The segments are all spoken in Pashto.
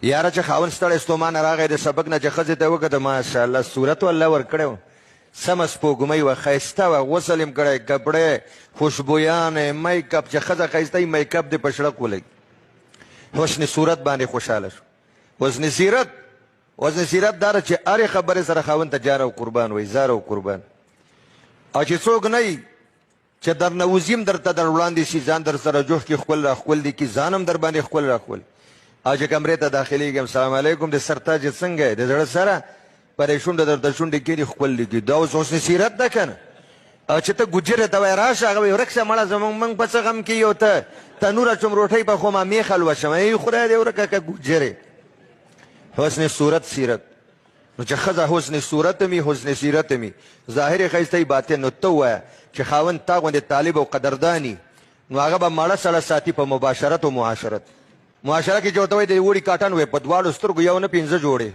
یاره چې خاوند ستړی ستومانه راغی د سبق نه چې ښځې ته وکتل ماشاءالله صورت والله ورکړی و سمه سپوږمۍ وه ښایسته وه غسل یې کړی کپړې خوشبویانې میک اپ چې ښځه ښایسته وي میک اپ دې په شړک ولګي حسن صورت باندې خوشحاله شو حسن سیرت دا ده چې هرې خبرې سره خاوند ته جار او قربان وایي زار او قربان او چې څوک نه وي چې در نه وزیم درته در وړاندې شي ځان در سره جوښ کړي ښکل را ښکل دي کي ځان هم در باندې ښکل را ښکل او چې کمرې ته داخلېږم سلام علیکم د سرتاج څنګه یې د زړه سره پرې شونډه درته شونډې کېږي ښکل دي کي دا اوس حسن سیرت ده که نه او چې ته ګوجرې ته وایې راشه هغه وایي ورک شه مړه زموږ موږ په څه غم کې یو ته تنور اچوم روټۍ پخوم میخ حلوه شم ای خدای دې ورکه که ګوجرې حسن صورت سیرت نو چې ښځه حسن صورت هم وي حسن سیرت هم وي ظاهر یې ښایسته وي باطن نو ته ووایه چې خاوند تا غوندې طالب او قدرداني نو هغه به ماړه سړه ساتي په مباشرت او معاشرت کې چې ورته وایي د وړي کاټن وایي په دواړو سترګو یو نه پنځه جوړې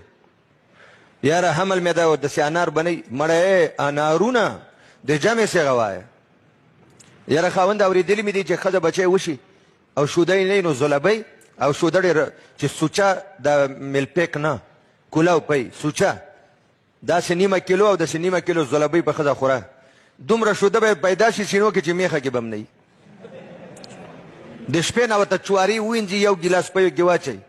یاره حمل مې ده داسې انار بنئ مړی انارونه د جمع صیغه وایه یاره خاوند اورېدلي مې دي چې ښځه بچی وشي او شودی نه نو زلبی او شوده ډېر چې سوچه د ملپیک نه کولاو پی سوچه داسې نیمه کیلو او داسې نیمه کیلو زلبی په ښځه خوره دومره شوده به پیدا شي سینو کې چې میخه کې به هم نه وي د شپې نه ورته چواري وینځي یو ګیلاس په یو کې واچوي